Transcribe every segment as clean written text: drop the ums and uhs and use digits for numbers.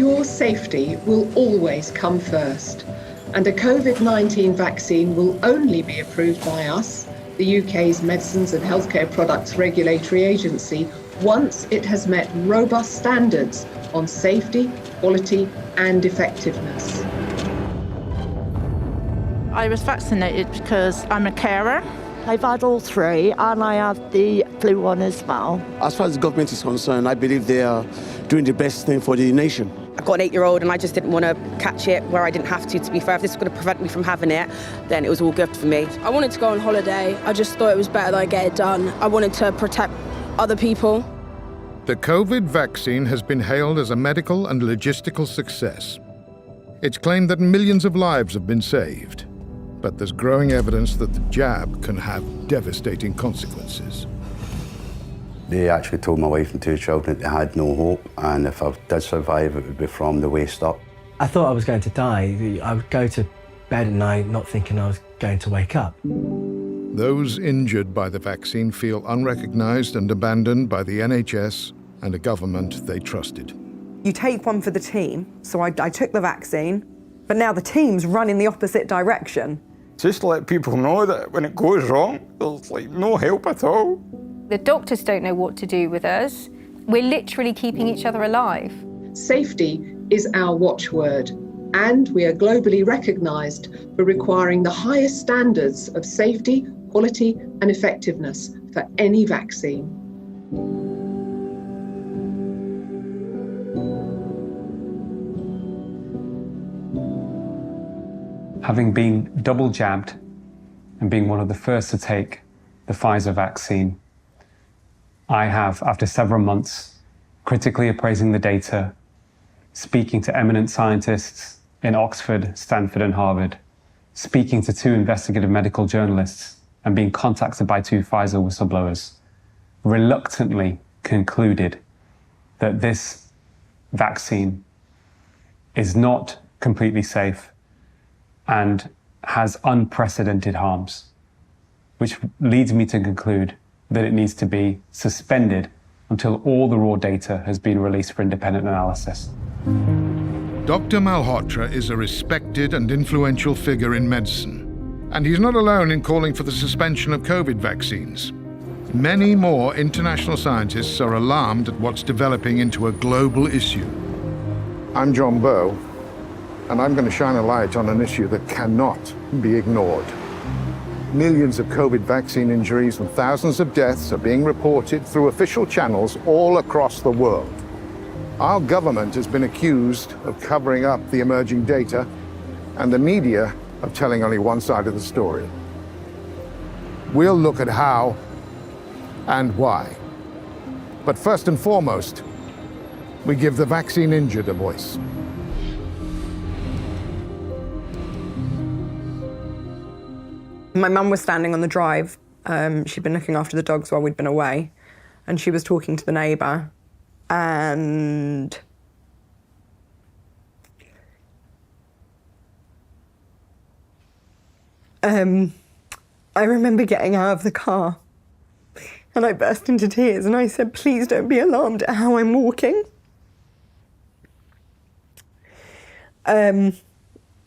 Your safety will always come first, and a COVID-19 vaccine will only be approved by us, the UK's Medicines and Healthcare Products Regulatory Agency, once it has met robust standards on safety, quality and effectiveness. I was vaccinated because I'm a carer. I've had all three and I have the flu one as well. As far as the government is concerned, I believe they are doing the best thing for the nation. I've got an 8-year-old and I just didn't want to catch it where I didn't have to be fair. If this was going to prevent me from having it, then it was all good for me. I wanted to go on holiday. I just thought it was better that I get it done. I wanted to protect other people. The COVID vaccine has been hailed as a medical and logistical success. It's claimed that millions of lives have been saved. But there's growing evidence that the jab can have devastating consequences. They actually told my wife and 2 children they had no hope, and if I did survive, it would be from the waist up. I thought I was going to die. I would go to bed at night not thinking I was going to wake up. Those injured by the vaccine feel unrecognised and abandoned by the NHS and a government they trusted. You take one for the team, so I took the vaccine, but now the team's run in the opposite direction. Just to let people know that when it goes wrong, there's like no help at all. The doctors don't know what to do with us. We're literally keeping each other alive. Safety is our watchword, and we are globally recognised for requiring the highest standards of safety, quality and effectiveness for any vaccine. Having been double jabbed and being one of the first to take the Pfizer vaccine, I have, after several months, critically appraising the data, speaking to eminent scientists in Oxford, Stanford and Harvard, speaking to 2 investigative medical journalists and being contacted by 2 Pfizer whistleblowers, reluctantly concluded that this vaccine is not completely safe and has unprecedented harms, which leads me to conclude that it needs to be suspended until all the raw data has been released for independent analysis. Dr. Malhotra is a respected and influential figure in medicine, and he's not alone in calling for the suspension of COVID vaccines. Many more international scientists are alarmed at what's developing into a global issue. I'm John Bowe, and I'm going to shine a light on an issue that cannot be ignored. Millions of COVID vaccine injuries and thousands of deaths are being reported through official channels all across the world. Our government has been accused of covering up the emerging data and the media of telling only one side of the story. We'll look at how and why. But first and foremost, we give the vaccine injured a voice. My mum was standing on the drive. She'd been looking after the dogs while we'd been away, and she was talking to the neighbour, and I remember getting out of the car and I burst into tears and I said, please don't be alarmed at how I'm walking.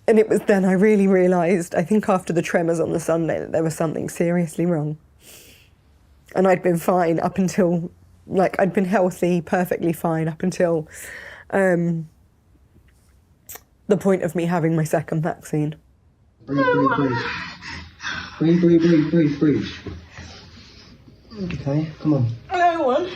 And it was then I really realised, I think after the tremors on the Sunday, that there was something seriously wrong. And I'd been fine up until, I'd been healthy, perfectly fine up until the point of me having my second vaccine. Breathe, breathe, breathe. Breathe, breathe, breathe, breathe, breathe. Okay, come on. I don't want.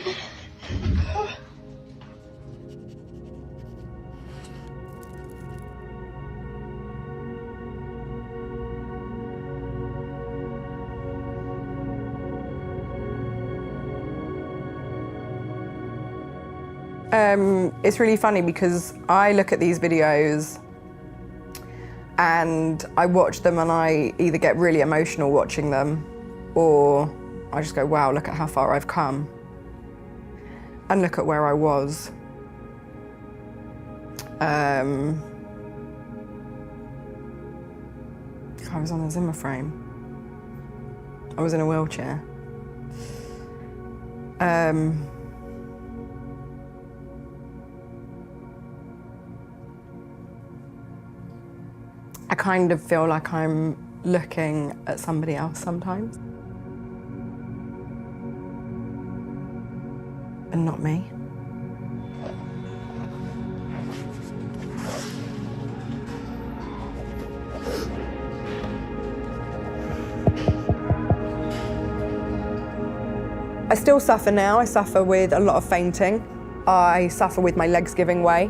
It's really funny because I look at these videos and I watch them and I either get really emotional watching them or I just go, wow, look at how far I've come and look at where I was. I was on a Zimmer frame. I was in a wheelchair. I kind of feel like I'm looking at somebody else sometimes. And not me. I still suffer now. I suffer with a lot of fainting. I suffer with my legs giving way.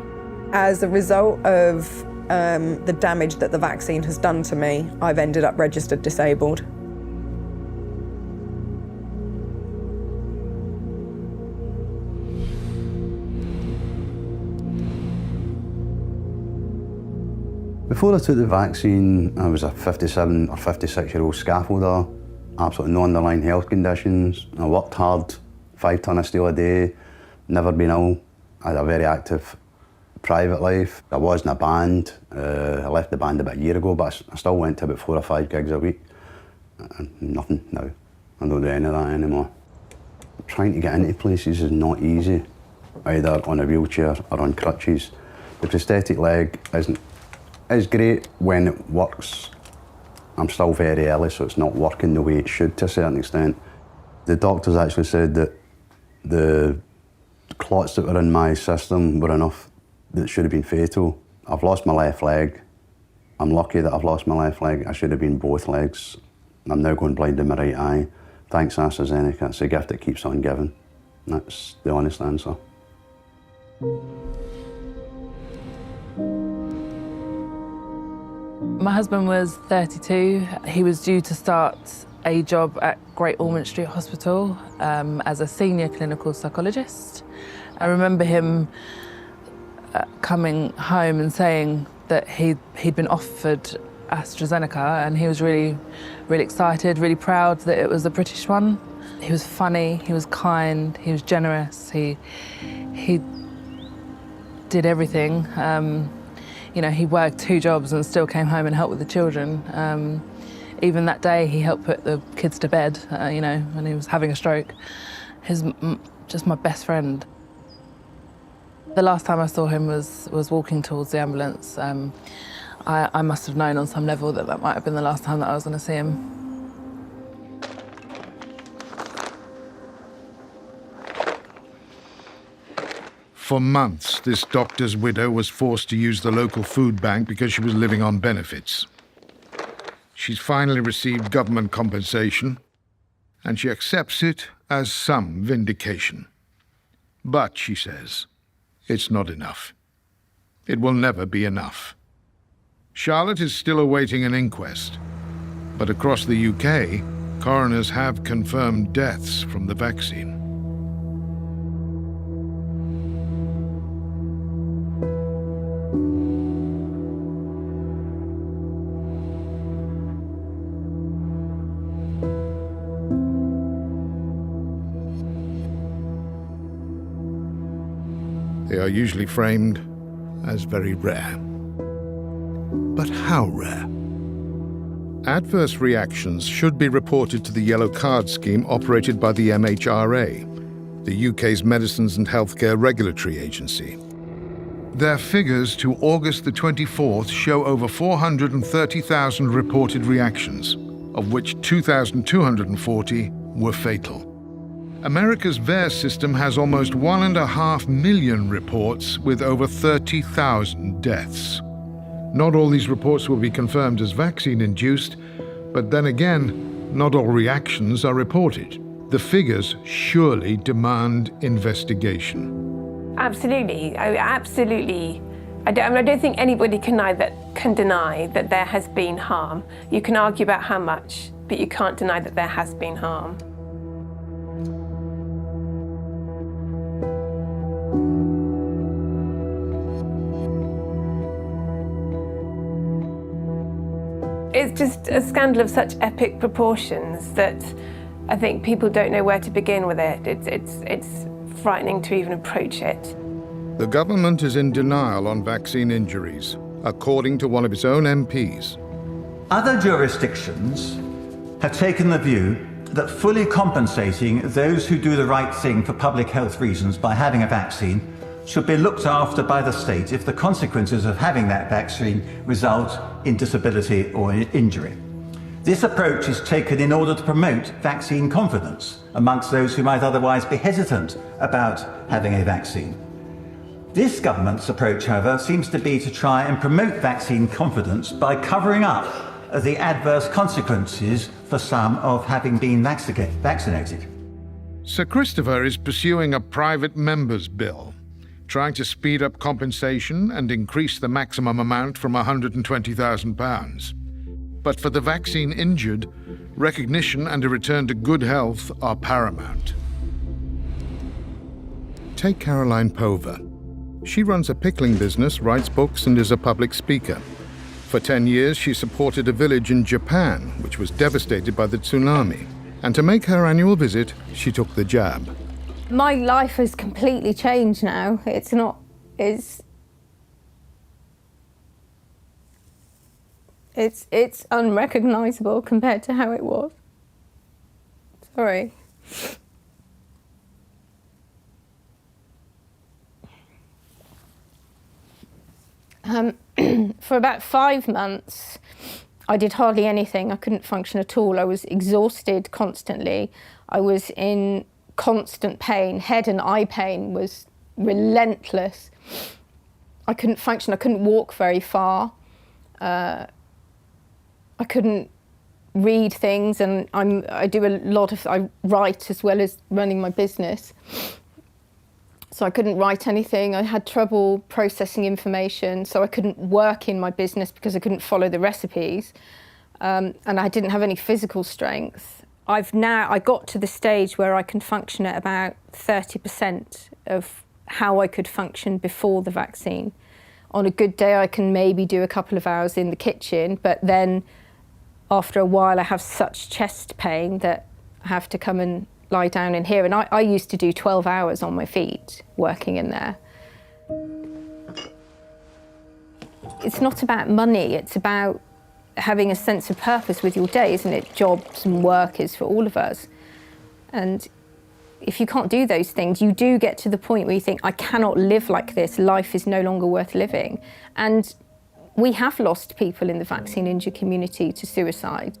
As a result of the damage that the vaccine has done to me, I've ended up registered disabled. Before I took the vaccine, I was a 57 or 56-year-old scaffolder, absolutely no underlying health conditions. I worked hard, 5 tonnes of steel a day, never been ill. I had a very active private life. I was in a band. I left the band about a year ago, but I still went to about 4 or 5 gigs a week. Nothing now. I don't do any of that anymore. Trying to get into places is not easy, either on a wheelchair or on crutches. The prosthetic leg is great when it works. I'm still very early, so it's not working the way it should to a certain extent. The doctors actually said that the clots that were in my system were enough that should have been fatal. I've lost my left leg. I'm lucky that I've lost my left leg. I should have been both legs. I'm now going blind in my right eye. Thanks AstraZeneca, it's a gift that keeps on giving. That's the honest answer. My husband was 32. He was due to start a job at Great Ormond Street Hospital as a senior clinical psychologist. I remember him coming home and saying that he'd been offered AstraZeneca, and he was really excited, really proud that it was a British one. He was funny, he was kind, he was generous, he did everything. You know, he worked 2 jobs and still came home and helped with the children. Even that day, he helped put the kids to bed, you know, when he was having a stroke. He's just my best friend. The last time I saw him was walking towards the ambulance. I must have known on some level that might have been the last time that I was going to see him. For months, this doctor's widow was forced to use the local food bank because she was living on benefits. She's finally received government compensation, and she accepts it as some vindication. But, she says, it's not enough. It will never be enough. Charlotte is still awaiting an inquest, but across the UK, coroners have confirmed deaths from the vaccine. They are usually framed as very rare. But how rare? Adverse reactions should be reported to the Yellow Card scheme operated by the MHRA, the UK's Medicines and Healthcare Regulatory Agency. Their figures to August the 24th show over 430,000 reported reactions, of which 2,240 were fatal. America's VAERS system has almost 1.5 million reports with over 30,000 deaths. Not all these reports will be confirmed as vaccine-induced, but then again, not all reactions are reported. The figures surely demand investigation. Absolutely, absolutely. I don't think anybody can deny that there has been harm. You can argue about how much, but you can't deny that there has been harm. It's just a scandal of such epic proportions that I think people don't know where to begin with it. It's frightening to even approach it. The government is in denial on vaccine injuries, according to one of its own MPs. Other jurisdictions have taken the view that fully compensating those who do the right thing for public health reasons by having a vaccine should be looked after by the state if the consequences of having that vaccine result in disability or injury. This approach is taken in order to promote vaccine confidence amongst those who might otherwise be hesitant about having a vaccine. This government's approach, however, seems to be to try and promote vaccine confidence by covering up the adverse consequences for some of having been vaccinated. Sir Christopher is pursuing a private member's bill, trying to speed up compensation and increase the maximum amount from £120,000. But for the vaccine injured, recognition and a return to good health are paramount. Take Caroline Pover. She runs a pickling business, writes books, and is a public speaker. For 10 years, she supported a village in Japan, which was devastated by the tsunami. And to make her annual visit, she took the jab. My life has completely changed now. It's unrecognisable compared to how it was. Sorry. For about 5 months, I did hardly anything. I couldn't function at all. I was exhausted constantly. I was in constant pain. Head and eye pain was relentless. I couldn't function. I couldn't walk very far. I couldn't read things, and I write as well as running my business. So I couldn't write anything. I had trouble processing information, so I couldn't work in my business because I couldn't follow the recipes. And I didn't have any physical strength. I got to the stage where I can function at about 30% of how I could function before the vaccine. On a good day, I can maybe do a couple of hours in the kitchen, but then after a while, I have such chest pain that I have to come and lie down in here. And I used to do 12 hours on my feet working in there. It's not about money, it's about having a sense of purpose with your day, isn't it? Jobs and work is for all of us. And if you can't do those things, you do get to the point where you think, I cannot live like this, life is no longer worth living. And we have lost people in the vaccine injured community to suicide.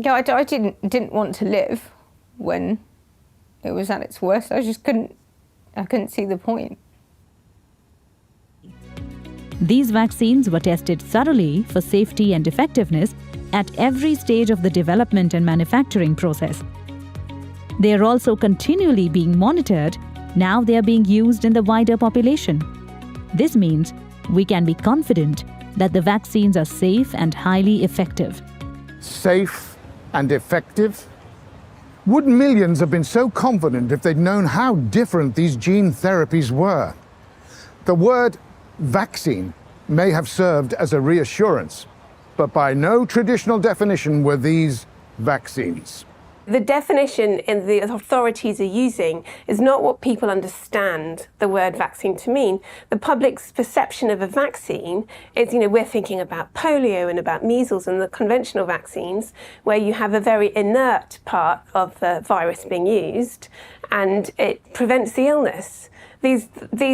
Yeah, I didn't want to live when it was at its worst. I couldn't see the point. These vaccines were tested thoroughly for safety and effectiveness at every stage of the development and manufacturing process. They are also continually being monitored. Now they are being used in the wider population. This means we can be confident that the vaccines are safe and highly effective. Safe and effective? Would millions have been so confident if they'd known how different these gene therapies were? The word vaccine may have served as a reassurance, but by no traditional definition were these vaccines. The definition the authorities are using is not what people understand the word vaccine to mean. The public's perception of a vaccine is, we're thinking about polio and about measles and the conventional vaccines, where you have a very inert part of the virus being used and it prevents the illness. These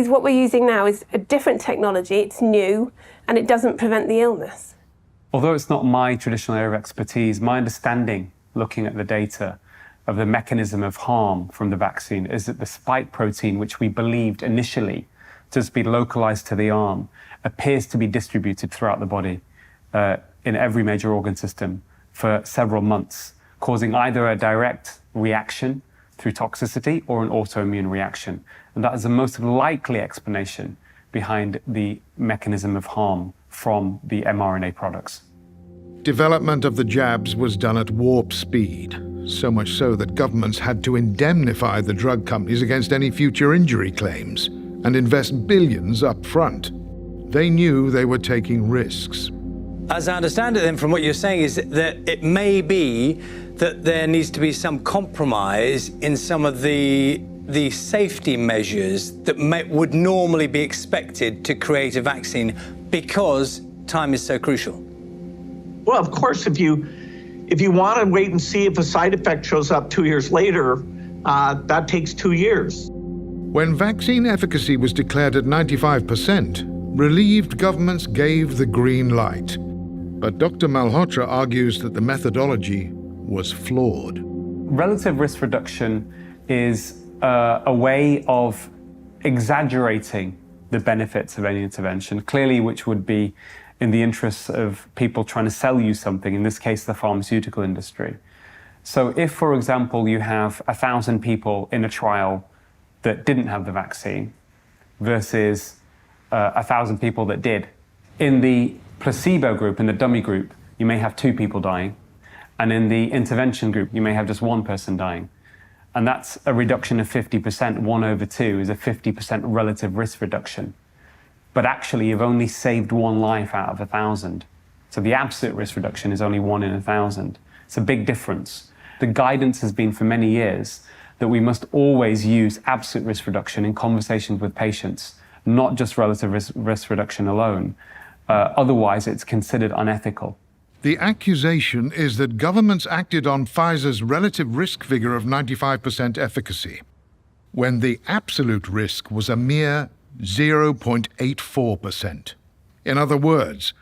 what we're using now is a different technology, it's new, and it doesn't prevent the illness. Although it's not my traditional area of expertise, my understanding, looking at the data, of the mechanism of harm from the vaccine is that the spike protein, which we believed initially to be localized to the arm, appears to be distributed throughout the body in every major organ system for several months, causing either a direct reaction through toxicity or an autoimmune reaction. And that is the most likely explanation behind the mechanism of harm from the mRNA products. Development of the jabs was done at warp speed, so much so that governments had to indemnify the drug companies against any future injury claims and invest billions up front. They knew they were taking risks. As I understand it then from what you're saying is that it may be that there needs to be some compromise in some of the safety measures that would normally be expected to create a vaccine because time is so crucial. Well, of course, if you want to wait and see if a side effect shows up 2 years later, that takes 2 years. When vaccine efficacy was declared at 95%, relieved governments gave the green light. But Dr. Malhotra argues that the methodology was flawed. Relative risk reduction is a way of exaggerating the benefits of any intervention, clearly which would be in the interests of people trying to sell you something, in this case the pharmaceutical industry. So if, for example, you have 1,000 people in a trial that didn't have the vaccine versus 1,000 people that did, in the placebo group, in the dummy group, you may have 2 people dying, and in the intervention group, you may have just 1 person dying. And that's a reduction of 50%. 1/2 is a 50% relative risk reduction. But actually, you've only saved 1 life out of 1,000. So the absolute risk reduction is only 1 in 1,000. It's a big difference. The guidance has been for many years that we must always use absolute risk reduction in conversations with patients, not just relative risk reduction alone. Otherwise, it's considered unethical. The accusation is that governments acted on Pfizer's relative risk figure of 95% efficacy, when the absolute risk was a mere 0.84%. In other words,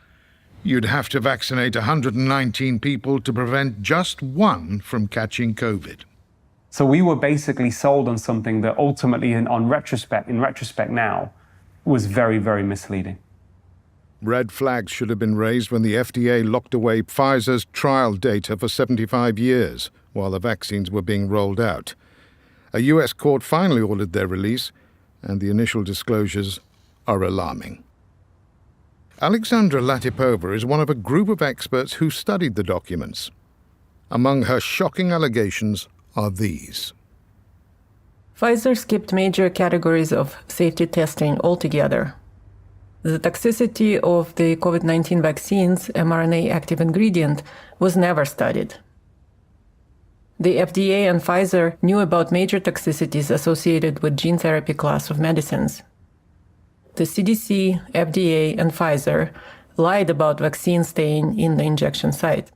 you'd have to vaccinate 119 people to prevent just 1 from catching COVID. So we were basically sold on something that ultimately, in retrospect now, was very, very misleading. Red flags should have been raised when the FDA locked away Pfizer's trial data for 75 years while the vaccines were being rolled out. A US court finally ordered their release, and the initial disclosures are alarming. Alexandra Latipova is one of a group of experts who studied the documents. Among her shocking allegations are these. Pfizer skipped major categories of safety testing altogether. The toxicity of the COVID-19 vaccine's mRNA active ingredient was never studied. The FDA and Pfizer knew about major toxicities associated with gene therapy class of medicines. The CDC, FDA, and Pfizer lied about vaccine staying in the injection site.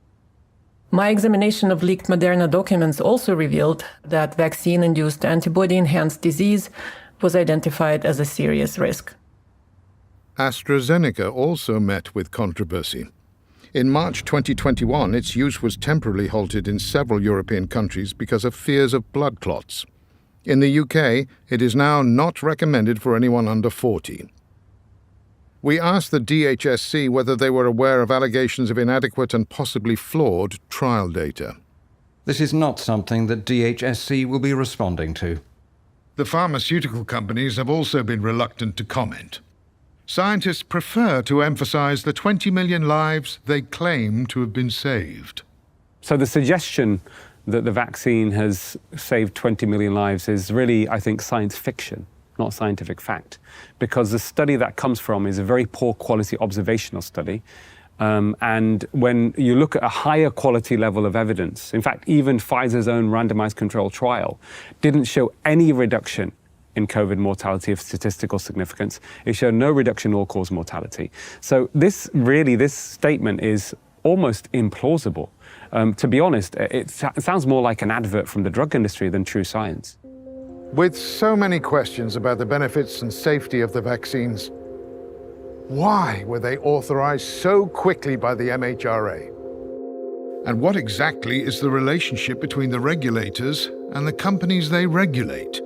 My examination of leaked Moderna documents also revealed that vaccine-induced antibody-enhanced disease was identified as a serious risk. AstraZeneca also met with controversy. In March 2021, its use was temporarily halted in several European countries because of fears of blood clots. In the UK, it is now not recommended for anyone under 40. We asked the DHSC whether they were aware of allegations of inadequate and possibly flawed trial data. This is not something that DHSC will be responding to. The pharmaceutical companies have also been reluctant to comment. Scientists prefer to emphasize the 20 million lives they claim to have been saved. So the suggestion that the vaccine has saved 20 million lives is really, I think, science fiction, not scientific fact, because the study that comes from is a very poor quality observational study. And when you look at a higher quality level of evidence, in fact, even Pfizer's own randomized controlled trial didn't show any reduction in COVID mortality of statistical significance. It showed no reduction in all-cause mortality. So this statement is almost implausible. To be honest, it sounds more like an advert from the drug industry than true science. With so many questions about the benefits and safety of the vaccines, why were they authorized so quickly by the MHRA? And what exactly is the relationship between the regulators and the companies they regulate?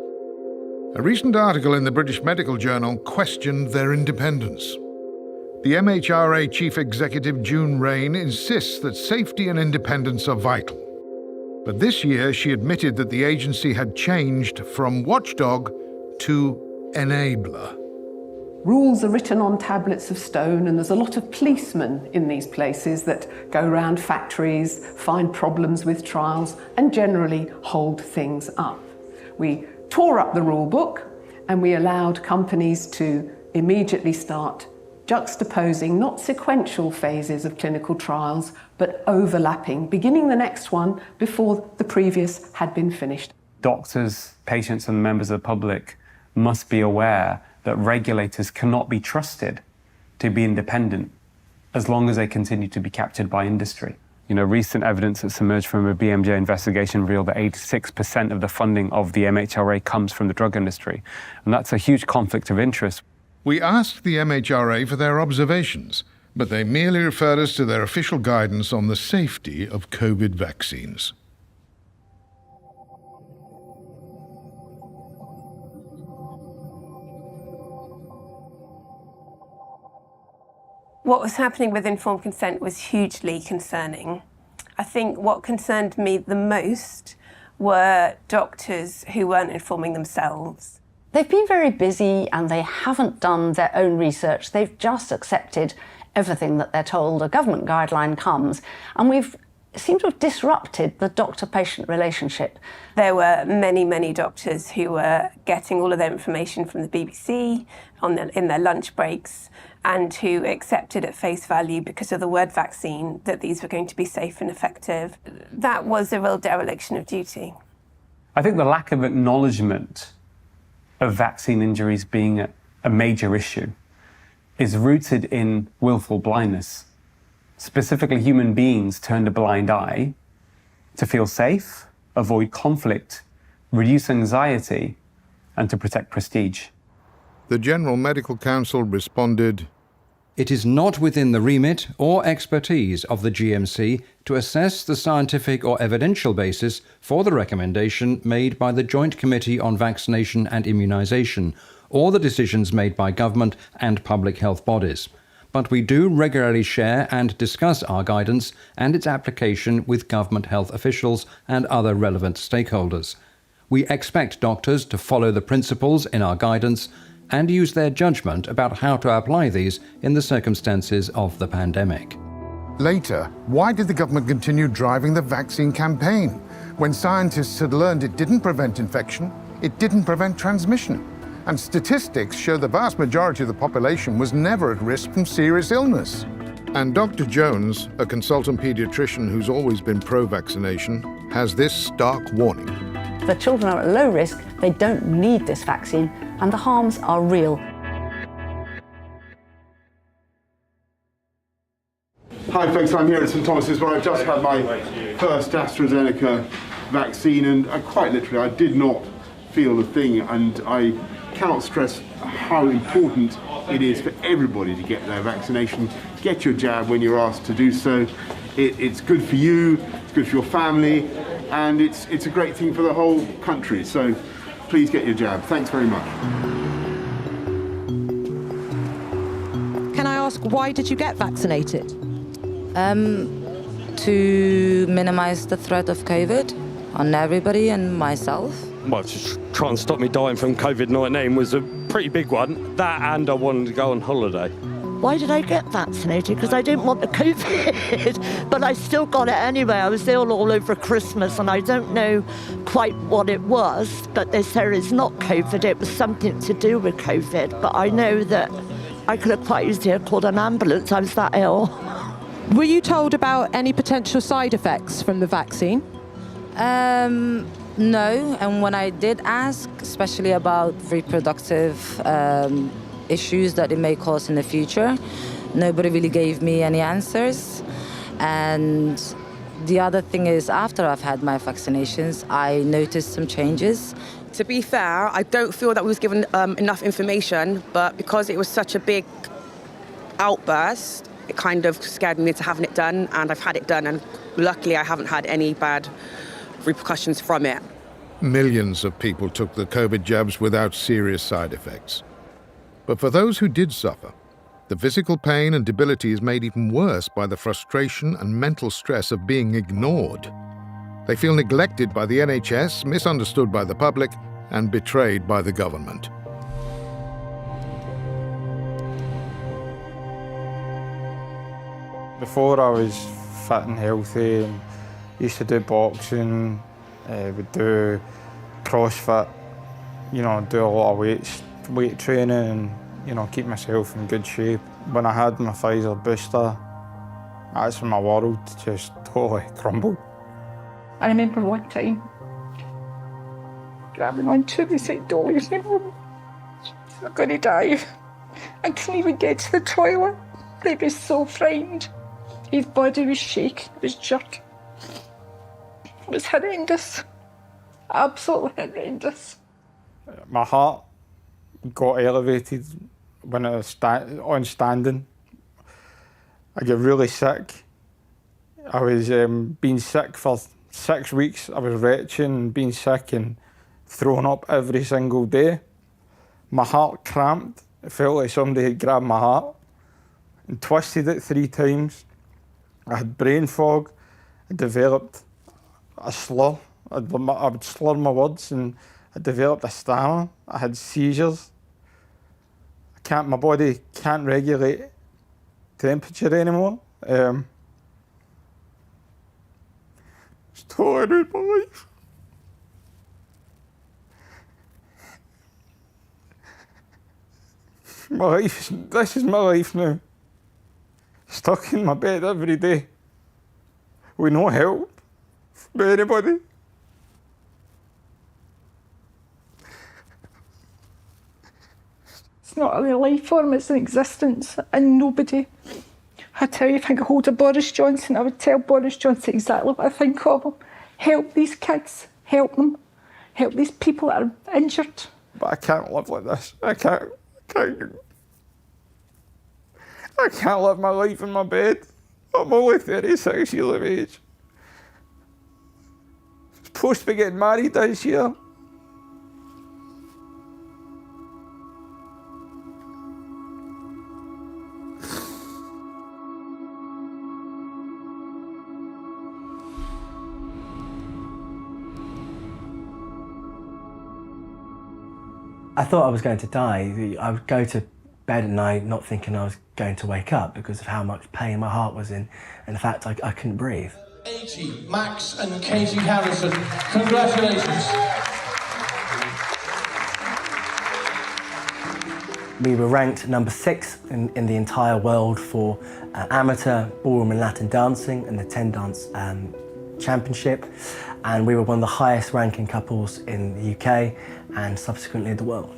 A recent article in the British Medical Journal questioned their independence. The MHRA Chief Executive June Rain insists that safety and independence are vital. But this year she admitted that the agency had changed from watchdog to enabler. Rules are written on tablets of stone, and there's a lot of policemen in these places that go around factories, find problems with trials, and generally hold things up. We tore up the rule book, and we allowed companies to immediately start juxtaposing not sequential phases of clinical trials, but overlapping, beginning the next one before the previous had been finished. Doctors, patients, and members of the public must be aware that regulators cannot be trusted to be independent as long as they continue to be captured by industry. Recent evidence that's emerged from a BMJ investigation revealed that 86% of the funding of the MHRA comes from the drug industry. And that's a huge conflict of interest. We asked the MHRA for their observations, but they merely referred us to their official guidance on the safety of COVID vaccines. What was happening with informed consent was hugely concerning. I think what concerned me the most were doctors who weren't informing themselves. They've been very busy and they haven't done their own research. They've just accepted everything that they're told. A government guideline comes, and we've seemed to have disrupted the doctor-patient relationship. There were many, many doctors who were getting all of their information from the BBC in their lunch breaks, and who accepted at face value, because of the word vaccine, that these were going to be safe and effective. That was a real dereliction of duty. I think the lack of acknowledgement of vaccine injuries being a major issue is rooted in willful blindness. Specifically, human beings turned a blind eye to feel safe, avoid conflict, reduce anxiety, and to protect prestige. The General Medical Council responded, "It is not within the remit or expertise of the GMC to assess the scientific or evidential basis for the recommendation made by the Joint Committee on Vaccination and Immunisation, or the decisions made by government and public health bodies. But we do regularly share and discuss our guidance and its application with government health officials and other relevant stakeholders. We expect doctors to follow the principles in our guidance and use their judgment about how to apply these in the circumstances of the pandemic." Later, why did the government continue driving the vaccine campaign? When scientists had learned it didn't prevent infection, it didn't prevent transmission. And statistics show the vast majority of the population was never at risk from serious illness. And Dr. Jones, a consultant paediatrician who's always been pro-vaccination, has this stark warning. The children are at low risk, they don't need this vaccine, and the harms are real. Hi folks, I'm here at St Thomas's where I've just had my first AstraZeneca vaccine, and quite literally I did not feel a thing, and I cannot stress how important it is for everybody to get their vaccination. Get your jab when you're asked to do so. It's good for you, it's good for your family, and it's a great thing for the whole country. So please get your jab. Thanks very much. Can I ask, why did you get vaccinated? To minimise the threat of COVID on everybody and myself. Well, to try and stop me dying from COVID-19 was a pretty big one. That, and I wanted to go on holiday. Why did I get vaccinated? Because I didn't want the COVID, but I still got it anyway. I was ill all over Christmas, and I don't know quite what it was, but they said it's not COVID, it was something to do with COVID. But I know that I could have quite easily called an ambulance, I was that ill. Were you told about any potential side effects from the vaccine? No, and when I did ask, especially about reproductive issues that it may cause in the future, nobody really gave me any answers. And the other thing is, after I've had my vaccinations, I noticed some changes. To be fair, I don't feel that we was given enough information, but because it was such a big outburst, it kind of scared me into having it done, and I've had it done, and luckily I haven't had any bad repercussions from it. Millions of people took the COVID jabs without serious side effects. But for those who did suffer, the physical pain and debility is made even worse by the frustration and mental stress of being ignored. They feel neglected by the NHS, misunderstood by the public, and betrayed by the government. Before I was fit and healthy, and used to do boxing, would do CrossFit, do a lot of weight training, and keep myself in good shape. When I had my Pfizer booster, that's when my world just totally crumbled. I remember one time grabbing onto the side door saying, I'm going to die. I couldn't even get to the toilet. They were so frightened. His body was shaking, it was jerking. It was horrendous. Absolutely horrendous. My heart got elevated when I was on standing. I got really sick. I was being sick for 6 weeks. I was retching and being sick and throwing up every single day. My heart cramped. It felt like somebody had grabbed my heart and twisted it 3 times. I had brain fog. I developed a slur. I would slur my words, and I developed a stammer. I had seizures. My body can't regulate temperature anymore. It's totally ruined my life. This is my life now. Stuck in my bed every day with no help from anybody. It's not a life form, it's an existence, and nobody. I tell you, if I could hold a Boris Johnson, I would tell Boris Johnson exactly what I think of him. Help these kids, help them. Help these people that are injured. But I can't live like this. I can't live my life in my bed. I'm only 36 years of age. I'm supposed to be getting married this year. I thought I was going to die. I would go to bed at night not thinking I was going to wake up because of how much pain my heart was in and the fact I couldn't breathe. 80, Max and Katie Harrison. Congratulations. We were ranked number 6 in the entire world for amateur ballroom and Latin dancing in the 10 Dance Championship, and we were one of the highest ranking couples in the UK and subsequently the world.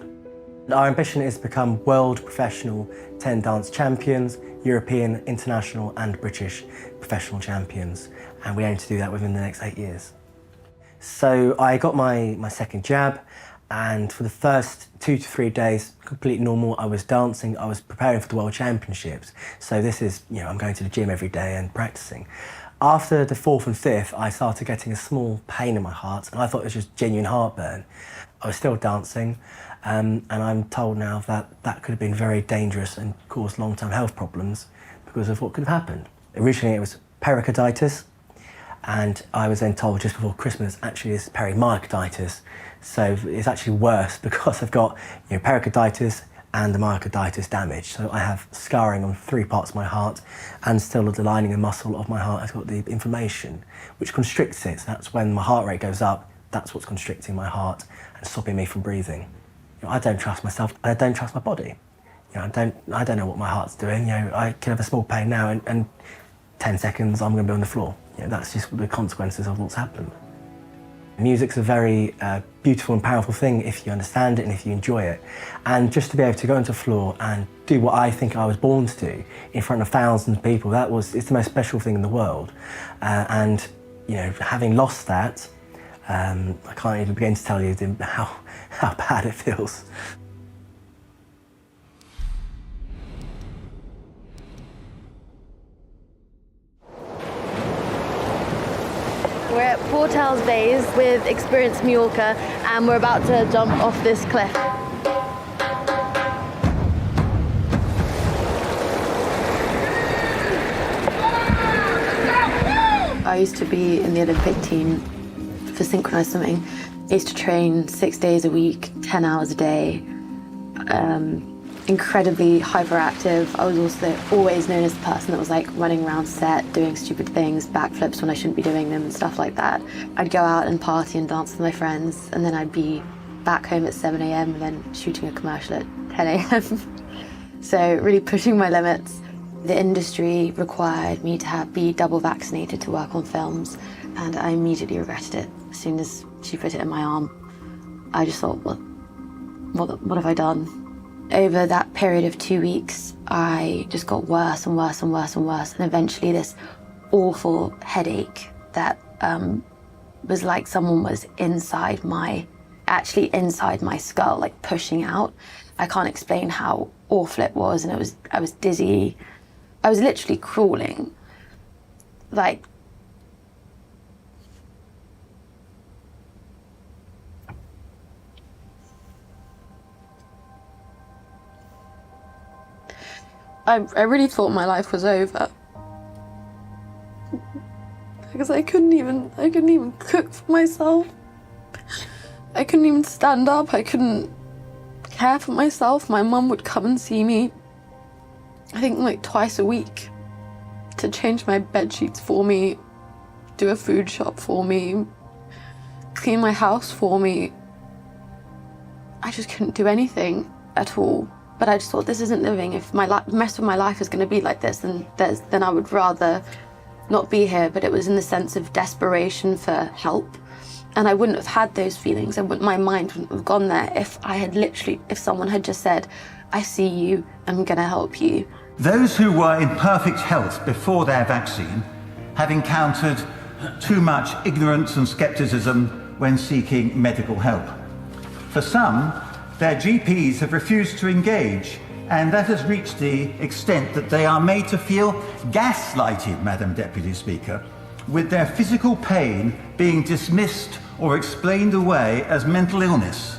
Our ambition is to become world professional 10 dance champions, European, international and British professional champions, and we aim to do that within the next 8 years. So I got my second jab, and for the first 2 to 3 days, completely normal. I was dancing, I was preparing for the World Championships. So this is, I'm going to the gym every day and practicing. After the 4th and 5th, I started getting a small pain in my heart, and I thought it was just genuine heartburn. I was still dancing, and I'm told now that that could have been very dangerous and caused long-term health problems because of what could have happened. Originally it was pericarditis, and I was then told just before Christmas, actually it's perimyocarditis. So it's actually worse because I've got pericarditis and the myocarditis damage. So I have scarring on 3 parts of my heart, and still the lining and muscle of my heart has got the inflammation, which constricts it. So that's when my heart rate goes up, that's what's constricting my heart and stopping me from breathing. I don't trust myself, I don't trust my body. I don't know what my heart's doing. I can have a small pain now and 10 seconds I'm going to be on the floor. That's just the consequences of what's happened. Music's a very beautiful and powerful thing if you understand it and if you enjoy it. And just to be able to go onto the floor and do what I think I was born to do in front of thousands of people, it's the most special thing in the world. And having lost that, I can't even begin to tell you how bad it feels. We're at Portals Bays with Experience Mallorca, and we're about to jump off this cliff. I used to be in the Olympic team for synchronized swimming. I used to train 6 days a week, 10 hours a day. Incredibly hyperactive. I was also always known as the person that was like running around set, doing stupid things, backflips when I shouldn't be doing them and stuff like that. I'd go out and party and dance with my friends, and then I'd be back home at 7 a.m. and then shooting a commercial at 10 a.m. So really pushing my limits. The industry required me to be double vaccinated to work on films, and I immediately regretted it. As soon as she put it in my arm, I just thought, well, what have I done? Over that period of 2 weeks, I just got worse and worse and worse and worse. And eventually this awful headache that was like someone was actually inside my skull, like pushing out. I can't explain how awful it was, and I was dizzy. I was literally crawling. Like, I really thought my life was over. Because I couldn't even cook for myself. I couldn't even stand up. I couldn't care for myself. My mum would come and see me, I think like twice a week, to change my bed sheets for me, do a food shop for me, clean my house for me. I just couldn't do anything at all. But I just thought, this isn't living. If the rest of my life is going to be like this, then I would rather not be here. But it was in the sense of desperation for help. And I wouldn't have had those feelings. My mind wouldn't have gone there if if someone had just said, I see you, I'm going to help you. Those who were in perfect health before their vaccine have encountered too much ignorance and scepticism when seeking medical help. For some, their GPs have refused to engage, and that has reached the extent that they are made to feel gaslighted, Madam Deputy Speaker, with their physical pain being dismissed or explained away as mental illness.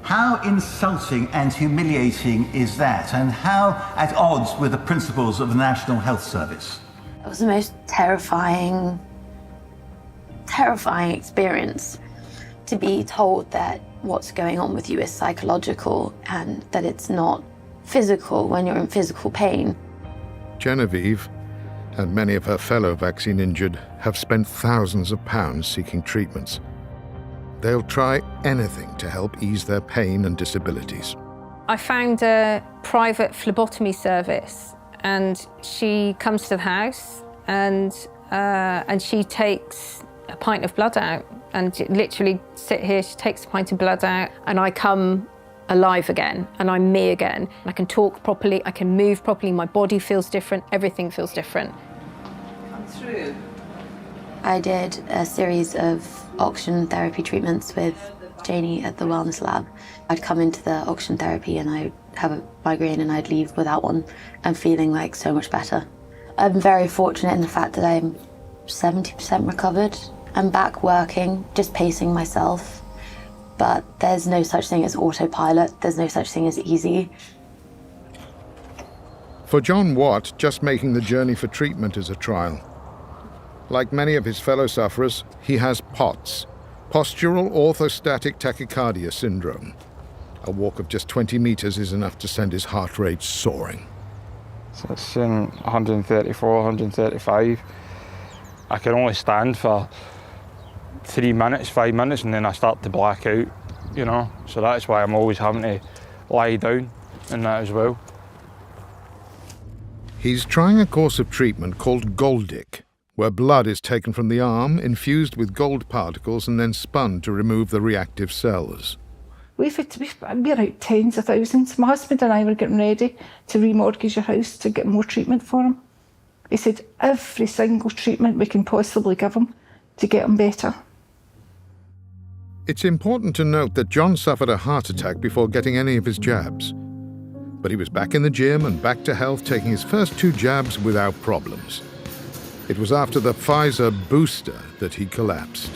How insulting and humiliating is that, and how at odds with the principles of the National Health Service? It was the most terrifying experience to be told that what's going on with you is psychological and that it's not physical when you're in physical pain. Genevieve and many of her fellow vaccine injured have spent thousands of pounds seeking treatments. They'll try anything to help ease their pain and disabilities. I found a private phlebotomy service, and she comes to the house and she takes a pint of blood out, and literally sit here, she takes a pint of blood out, and I come alive again, and I'm me again. I can talk properly, I can move properly, my body feels different, everything feels different. Come through. I did a series of oxygen therapy treatments with Janie at the Wellness Lab. I'd come into the oxygen therapy and I'd have a migraine and I'd leave without one and feeling like so much better. I'm very fortunate in the fact that I'm 70% recovered. I'm back working, just pacing myself, but there's no such thing as autopilot, there's no such thing as easy. For John Watt, just making the journey for treatment is a trial. Like many of his fellow sufferers, he has POTS, postural orthostatic tachycardia syndrome. A walk of just 20 meters is enough to send his heart rate soaring. So it's 134, 135. I can only stand for 3 minutes, 5 minutes, and then I start to black out, you know. So that's why I'm always having to lie down in that as well. He's trying a course of treatment called Goldic, where blood is taken from the arm, infused with gold particles, and then spun to remove the reactive cells. We're out tens of thousands. My husband and I were getting ready to remortgage your house to get more treatment for him. He said every single treatment we can possibly give him to get him better. It's important to note that John suffered a heart attack before getting any of his jabs. But he was back in the gym and back to health, taking his first 2 jabs without problems. It was after the Pfizer booster that he collapsed.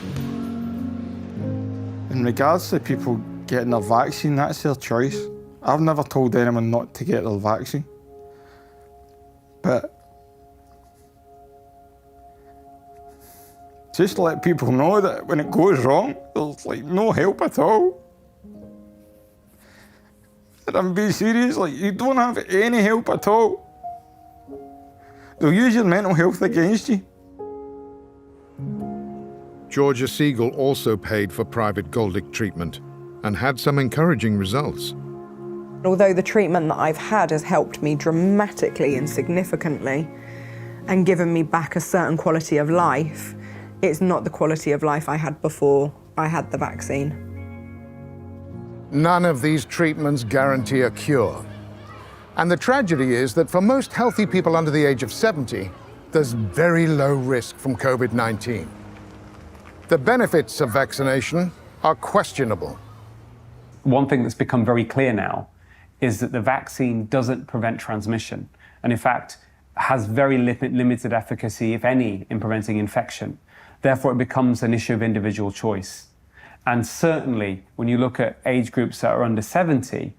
In regards to people getting their vaccine, that's their choice. I've never told anyone not to get their vaccine. But just let people know that when it goes wrong, there's like no help at all. And I'm being serious, like you don't have any help at all. They'll use your mental health against you. Georgia Siegel also paid for private Goldic treatment and had some encouraging results. Although the treatment that I've had has helped me dramatically and significantly and given me back a certain quality of life, it's not the quality of life I had before I had the vaccine. None of these treatments guarantee a cure, And the tragedy is that for most healthy people under the age of 70, there's very low risk from COVID-19. The benefits of vaccination are questionable. One thing that's become very clear now is that the vaccine doesn't prevent transmission, and in fact has very limited efficacy, if any, in preventing infection. Therefore, it becomes an issue of individual choice. And certainly, when you look at age groups that are under 70,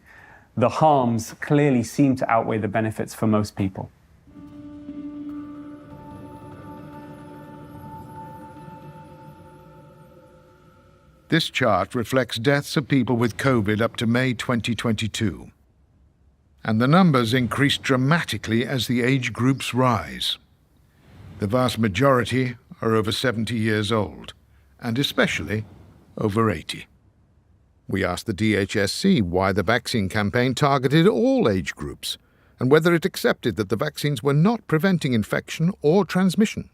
the harms clearly seem to outweigh the benefits for most people. This chart reflects deaths of people with COVID up to May 2022. And the numbers increase dramatically as the age groups rise. The vast majority are over 70 years old, and especially over 80. We asked the DHSC why the vaccine campaign targeted all age groups, and whether it accepted that the vaccines were not preventing infection or transmission.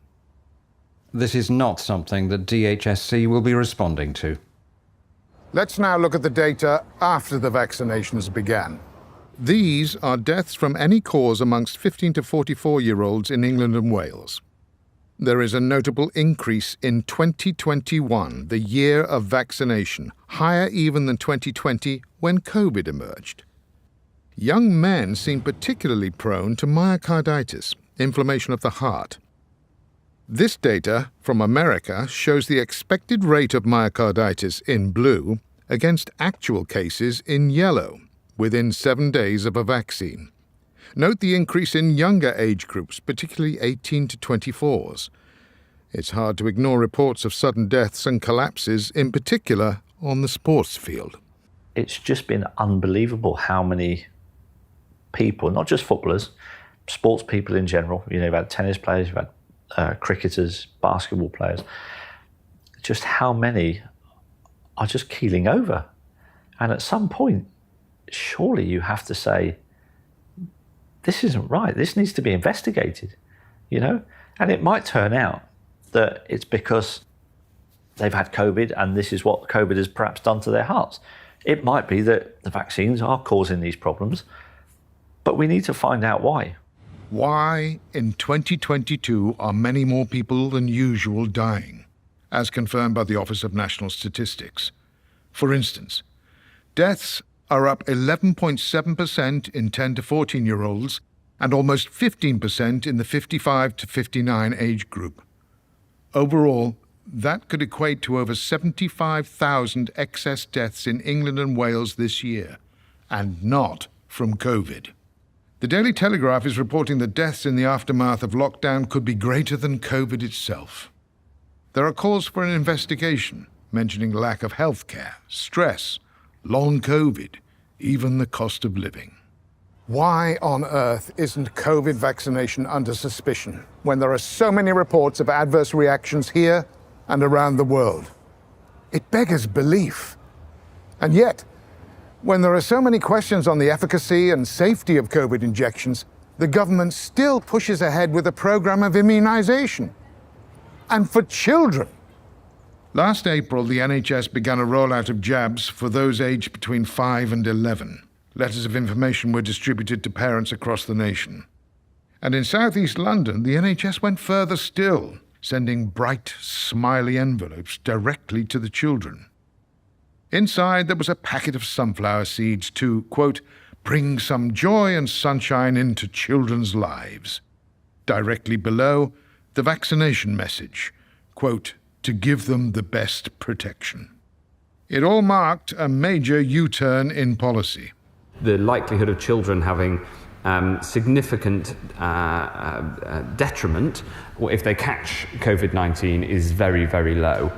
This is not something that DHSC will be responding to. Let's now look at the data after the vaccinations began. These are deaths from any cause amongst 15 to 44-year-olds in England and Wales. There is a notable increase in 2021, the year of vaccination, higher even than 2020 when COVID emerged. Young men seem particularly prone to myocarditis, inflammation of the heart. This data from America shows the expected rate of myocarditis in blue against actual cases in yellow within 7 days of a vaccine. Note the increase in younger age groups, particularly 18 to 24s. It's hard to ignore reports of sudden deaths and collapses, in particular on the sports field. It's just been unbelievable how many people, not just footballers, sports people in general, you've had tennis players, you've had cricketers, basketball players, just how many are just keeling over. And at some point, surely you have to say, this isn't right, this needs to be investigated, And it might turn out that it's because they've had COVID and this is what COVID has perhaps done to their hearts. It might be that the vaccines are causing these problems, but we need to find out why. Why, in 2022, are many more people than usual dying, as confirmed by the Office of National Statistics? For instance, deaths are up 11.7% in 10 to 14-year-olds and almost 15% in the 55 to 59 age group. Overall, that could equate to over 75,000 excess deaths in England and Wales this year, and not from COVID. The Daily Telegraph is reporting that deaths in the aftermath of lockdown could be greater than COVID itself. There are calls for an investigation, mentioning lack of healthcare, stress, long COVID, even the cost of living. Why on earth isn't COVID vaccination under suspicion when there are so many reports of adverse reactions here and around the world? It beggars belief. And yet, when there are so many questions on the efficacy and safety of COVID injections, the government still pushes ahead with a program of immunization. And for children. Last April, the NHS began a rollout of jabs for those aged between 5 and 11. Letters of information were distributed to parents across the nation. And in southeast London, the NHS went further still, sending bright, smiley envelopes directly to the children. Inside, there was a packet of sunflower seeds to, quote, bring some joy and sunshine into children's lives. Directly below, the vaccination message, quote, to give them the best protection. It all marked a major U-turn in policy. The likelihood of children having significant detriment if they catch COVID-19 is very, very low.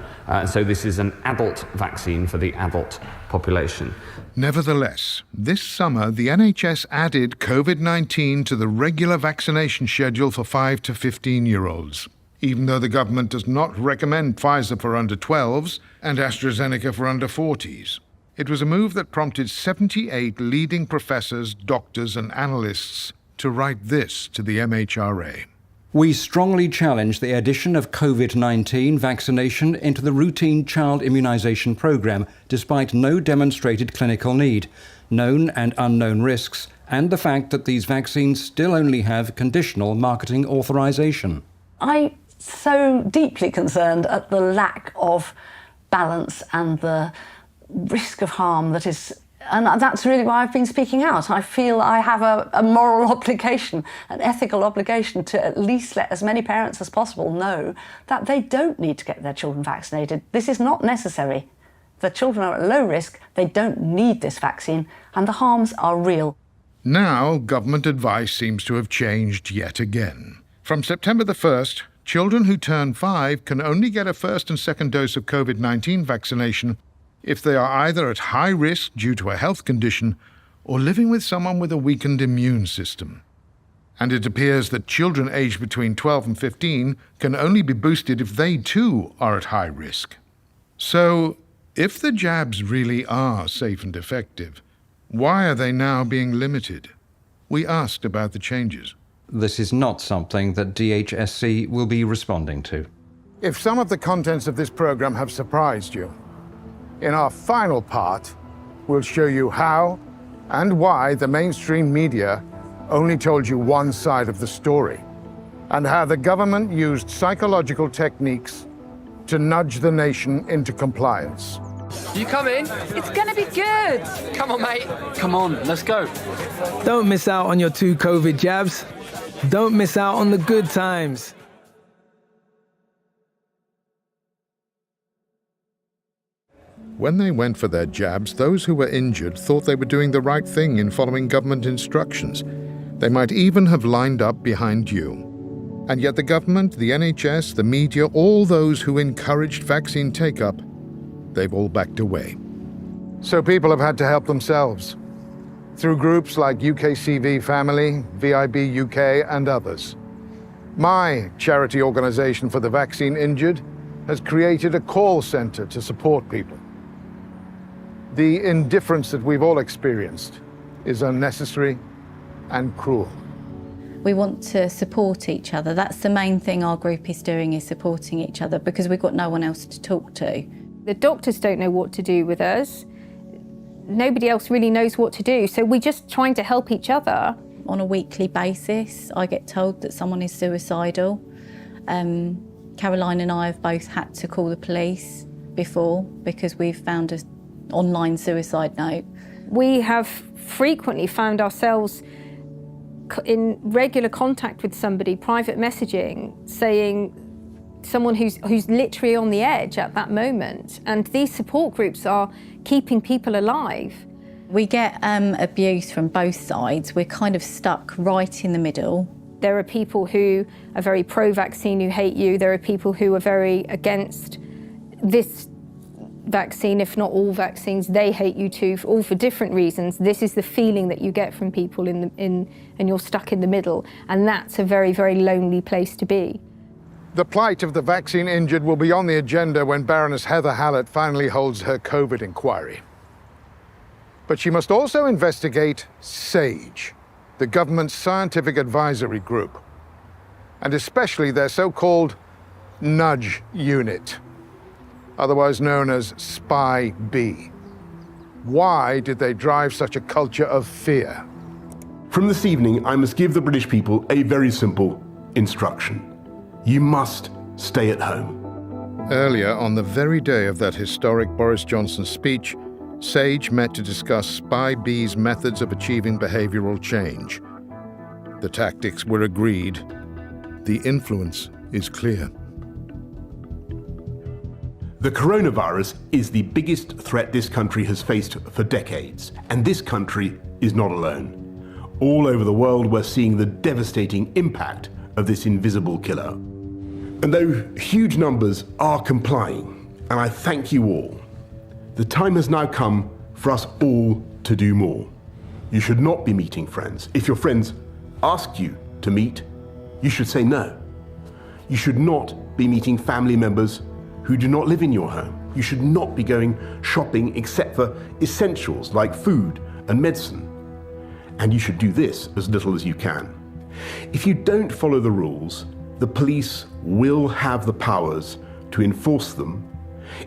So this is an adult vaccine for the adult population. Nevertheless, this summer the NHS added COVID-19 to the regular vaccination schedule for 5 to 15-year-olds, even though the government does not recommend Pfizer for under 12s and AstraZeneca for under 40s. It was a move that prompted 78 leading professors, doctors and analysts to write this to the MHRA. We strongly challenge the addition of COVID-19 vaccination into the routine child immunisation programme, despite no demonstrated clinical need, known and unknown risks, and the fact that these vaccines still only have conditional marketing authorization. I'm so deeply concerned at the lack of balance and the risk of harm that is, and that's really why I've been speaking out. I feel I have a moral obligation, an ethical obligation to at least let as many parents as possible know that they don't need to get their children vaccinated. This is not necessary. The children are at low risk, they don't need this vaccine, and the harms are real. Now, government advice seems to have changed yet again. From September the 1st, children who turn 5 can only get a first and second dose of COVID-19 vaccination if they are either at high risk due to a health condition or living with someone with a weakened immune system. And it appears that children aged between 12 and 15 can only be boosted if they too are at high risk. So, if the jabs really are safe and effective, why are they now being limited? We asked about the changes. This is not something that DHSC will be responding to. If some of the contents of this program have surprised you, in our final part, we'll show you how and why the mainstream media only told you one side of the story, and how the government used psychological techniques to nudge the nation into compliance. You come in? It's gonna be good. Come on, mate. Come on, let's go. Don't miss out on your 2 COVID jabs. Don't miss out on the good times. When they went for their jabs, those who were injured thought they were doing the right thing in following government instructions. They might even have lined up behind you. And yet the government, the NHS, the media, all those who encouraged vaccine take-up, they've all backed away. So people have had to help themselves through groups like UKCV Family, VIB UK, and others. My charity organisation for the vaccine injured has created a call centre to support people. The indifference that we've all experienced is unnecessary and cruel. We want to support each other. That's the main thing our group is doing, is supporting each other, because we've got no one else to talk to. The doctors don't know what to do with us. Nobody else really knows what to do, so we're just trying to help each other. On a weekly basis, I get told that someone is suicidal. Caroline and I have both had to call the police before because we've found an online suicide note. We have frequently found ourselves in regular contact with somebody, private messaging, saying someone who's literally on the edge at that moment. And these support groups are keeping people alive. We get abuse from both sides. We're kind of stuck right in the middle. There are people who are very pro-vaccine who hate you. There are people who are very against this vaccine, if not all vaccines. They hate you too, all for different reasons. This is the feeling that you get from people and you're stuck in the middle. And that's a very, very lonely place to be. The plight of the vaccine injured will be on the agenda when Baroness Heather Hallett finally holds her COVID inquiry. But she must also investigate SAGE, the government's scientific advisory group, and especially their so-called nudge unit, otherwise known as Spy B. Why did they drive such a culture of fear? From this evening, I must give the British people a very simple instruction. You must stay at home. Earlier, on the very day of that historic Boris Johnson speech, SAGE met to discuss Spy B's methods of achieving behavioural change. The tactics were agreed. The influence is clear. The coronavirus is the biggest threat this country has faced for decades, and this country is not alone. All over the world, we're seeing the devastating impact of this invisible killer. And though huge numbers are complying, and I thank you all, the time has now come for us all to do more. You should not be meeting friends. If your friends ask you to meet, you should say no. You should not be meeting family members who do not live in your home. You should not be going shopping except for essentials like food and medicine. And you should do this as little as you can. If you don't follow the rules, the police will have the powers to enforce them,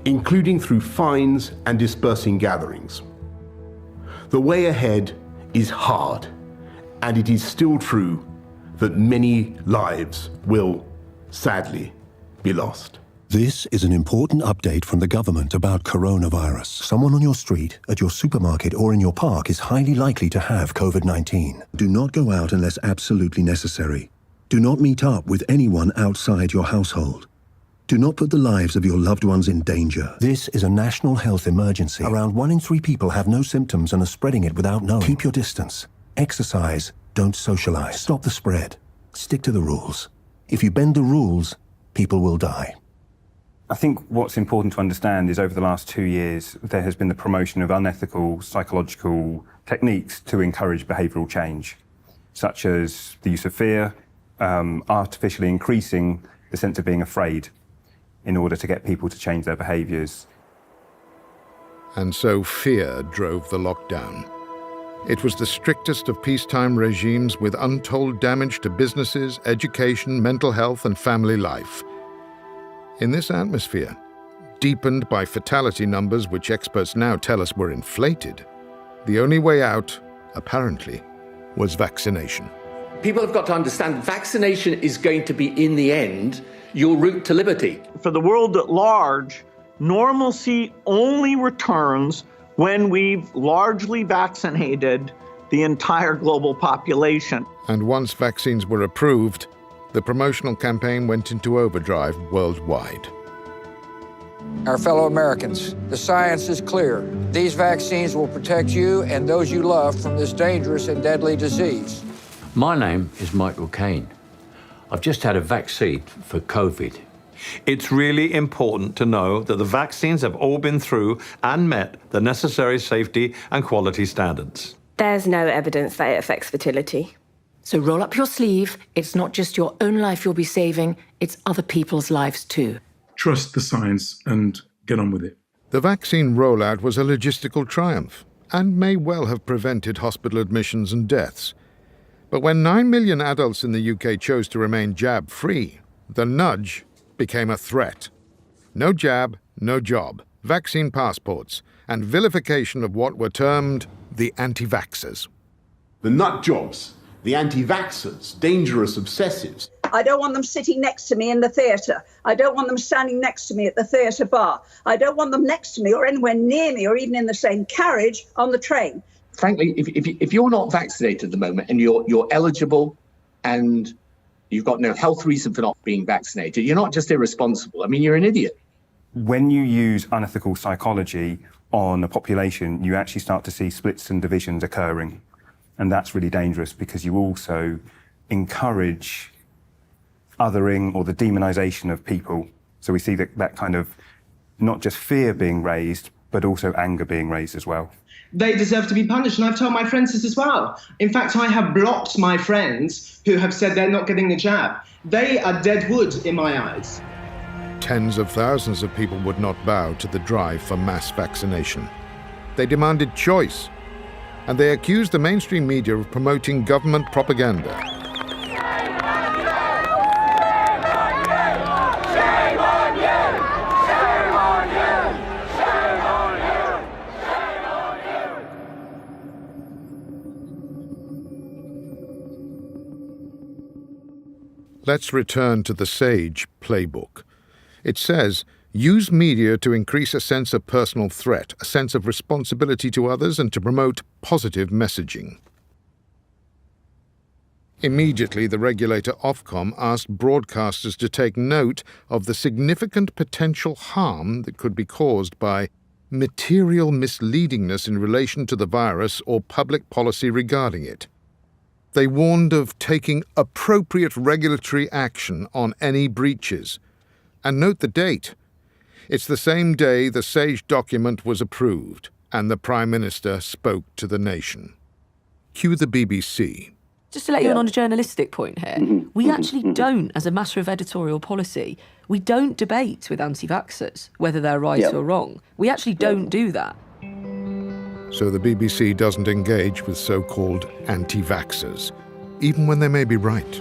including through fines and dispersing gatherings. The way ahead is hard, And it is still true that many lives will, sadly, be lost. This is an important update from the government about coronavirus. Someone on your street, at your supermarket, or in your park is highly likely to have COVID-19. Do not go out unless absolutely necessary. Do not meet up with anyone outside your household. Do not put the lives of your loved ones in danger. This is a national health emergency. Around 1 in 3 people have no symptoms and are spreading it without knowing. Keep your distance. Exercise. Don't socialize. Stop the spread. Stick to the rules. If you bend the rules, people will die. I think what's important to understand is over the last 2 years, there has been the promotion of unethical psychological techniques to encourage behavioural change, such as the use of fear, artificially increasing the sense of being afraid in order to get people to change their behaviours. And so fear drove the lockdown. It was the strictest of peacetime regimes with untold damage to businesses, education, mental health, and family life. In this atmosphere, deepened by fatality numbers which experts now tell us were inflated, the only way out, apparently, was vaccination. People have got to understand vaccination is going to be, in the end, your route to liberty. For the world at large, normalcy only returns when we've largely vaccinated the entire global population. And once vaccines were approved, the promotional campaign went into overdrive worldwide. Our fellow Americans, the science is clear. These vaccines will protect you and those you love from this dangerous and deadly disease. My name is Michael Caine. I've just had a vaccine for COVID. It's really important to know that the vaccines have all been through and met the necessary safety and quality standards. There's no evidence that it affects fertility. So roll up your sleeve. It's not just your own life you'll be saving, it's other people's lives too. Trust the science and get on with it. The vaccine rollout was a logistical triumph and may well have prevented hospital admissions and deaths. But when 9 million adults in the UK chose to remain jab-free, the nudge became a threat. No jab, no job, vaccine passports, and vilification of what were termed the anti-vaxxers. The nut jobs, the anti-vaxxers, dangerous obsessives. I don't want them sitting next to me in the theatre. I don't want them standing next to me at the theatre bar. I don't want them next to me or anywhere near me or even in the same carriage on the train. Frankly, if you're not vaccinated at the moment and you're eligible and you've got no health reason for not being vaccinated, you're not just irresponsible. I mean, you're an idiot. When you use unethical psychology on a population, you actually start to see splits and divisions occurring. And that's really dangerous because you also encourage othering or the demonization of people. So we see that kind of not just fear being raised, but also anger being raised as well. They deserve to be punished, and I've told my friends this as well. In fact, I have blocked my friends who have said they're not getting the jab. They are dead wood in my eyes. Tens of thousands of people would not bow to the drive for mass vaccination. They demanded choice, and they accused the mainstream media of promoting government propaganda. Let's return to the SAGE playbook. It says, use media to increase a sense of personal threat, a sense of responsibility to others, and to promote positive messaging. Immediately, the regulator Ofcom asked broadcasters to take note of the significant potential harm that could be caused by material misleadingness in relation to the virus or public policy regarding it. They warned of taking appropriate regulatory action on any breaches. And note the date. It's the same day the SAGE document was approved and the Prime Minister spoke to the nation. Cue the BBC. Just to let you in on a journalistic point here, we actually don't, as a matter of editorial policy, we don't debate with anti-vaxxers whether they're right or wrong. We actually don't do that. So the BBC doesn't engage with so-called anti-vaxxers, even when they may be right.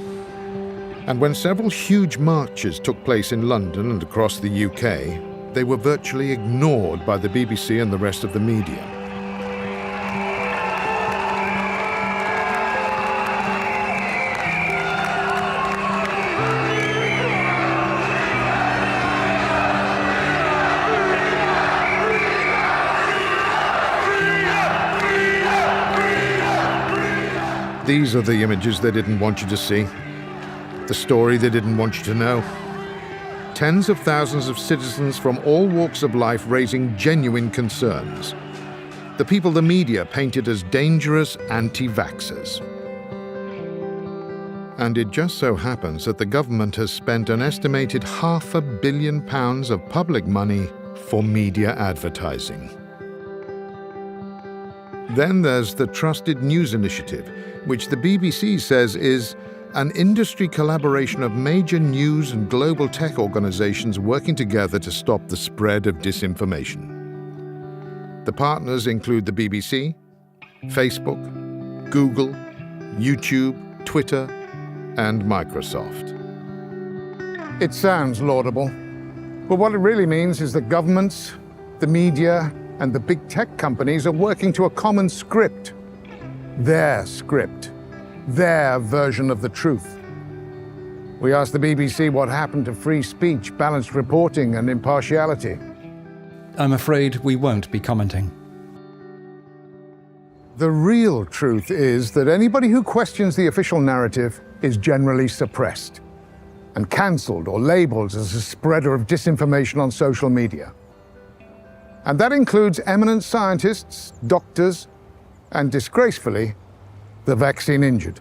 And when several huge marches took place in London and across the UK, they were virtually ignored by the BBC and the rest of the media. These are the images they didn't want you to see. The story they didn't want you to know. Tens of thousands of citizens from all walks of life raising genuine concerns. The people the media painted as dangerous anti-vaxxers. And it just so happens that the government has spent an estimated £500 million of public money for media advertising. Then there's the Trusted News Initiative, which the BBC says is an industry collaboration of major news and global tech organizations working together to stop the spread of disinformation. The partners include the BBC, Facebook, Google, YouTube, Twitter, and Microsoft. It sounds laudable, but what it really means is that governments, the media, and the big tech companies are working to a common script. Their script. Their version of the truth. We asked the BBC what happened to free speech, balanced reporting, and impartiality. I'm afraid we won't be commenting. The real truth is that anybody who questions the official narrative is generally suppressed and cancelled or labelled as a spreader of disinformation on social media. And that includes eminent scientists, doctors, and disgracefully, the vaccine injured.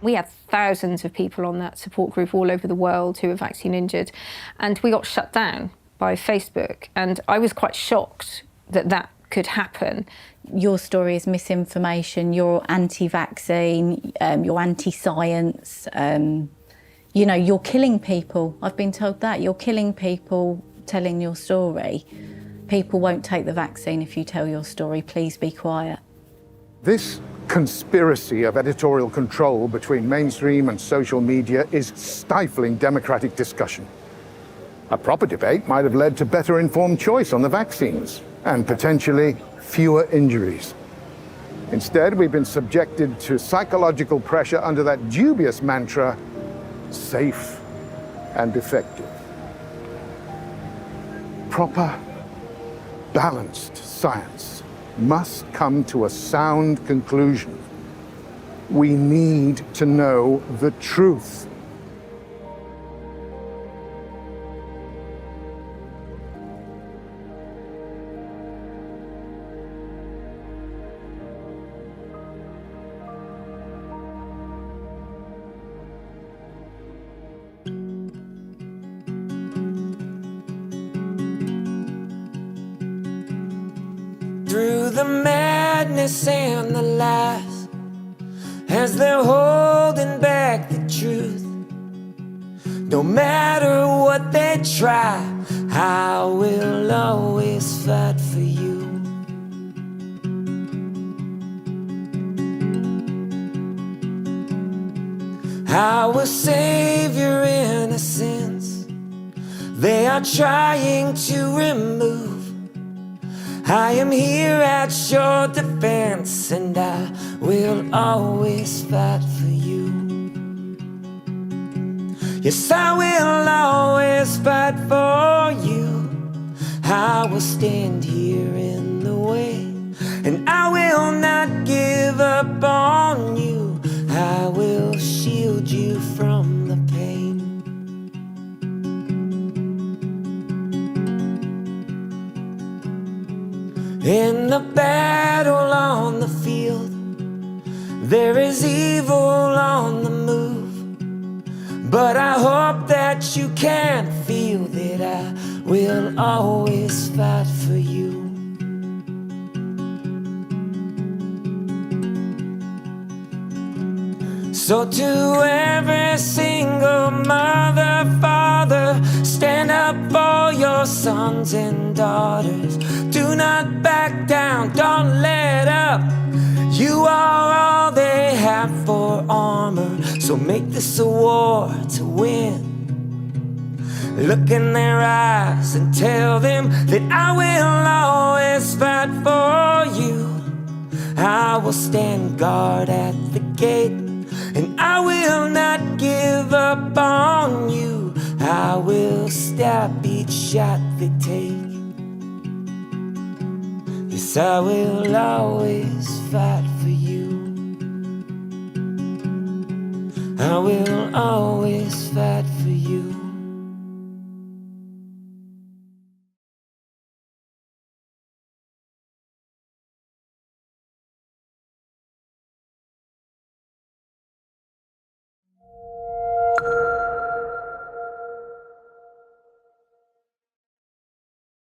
We had thousands of people on that support group all over the world who were vaccine injured, and we got shut down by Facebook. And I was quite shocked that that could happen. Your story is misinformation, you're anti-vaccine, you're anti-science, you know, you're killing people. I've been told that. You're killing people telling your story. People won't take the vaccine if you tell your story. Please be quiet. This conspiracy of editorial control between mainstream and social media is stifling democratic discussion. A proper debate might have led to better informed choice on the vaccines and potentially fewer injuries. Instead, we've been subjected to psychological pressure under that dubious mantra, safe and effective. Proper, balanced science must come to a sound conclusion. We need to know the truth. Through the madness and the lies, as they're holding back the truth, no matter what they try, I will always fight for you. I will save your innocence. They are trying to remove. I am here at your defense, and I will always fight for you. Yes, I will always fight for you. I will stand here in the way, and I will not give up on you. I will shield you from the pain. In the battle on the field, there is evil on the move, but I hope that you can feel that I will always fight for you. So to every single mother, father, stand up for your sons and daughters. Do not back down, don't let up. You are all they have for armor, so make this a war to win. Look in their eyes and tell them that I will always fight for you. I will stand guard at the gate, and I will not give up on you. I will stop each shot they take. Yes, I will always fight for you. I will always fight.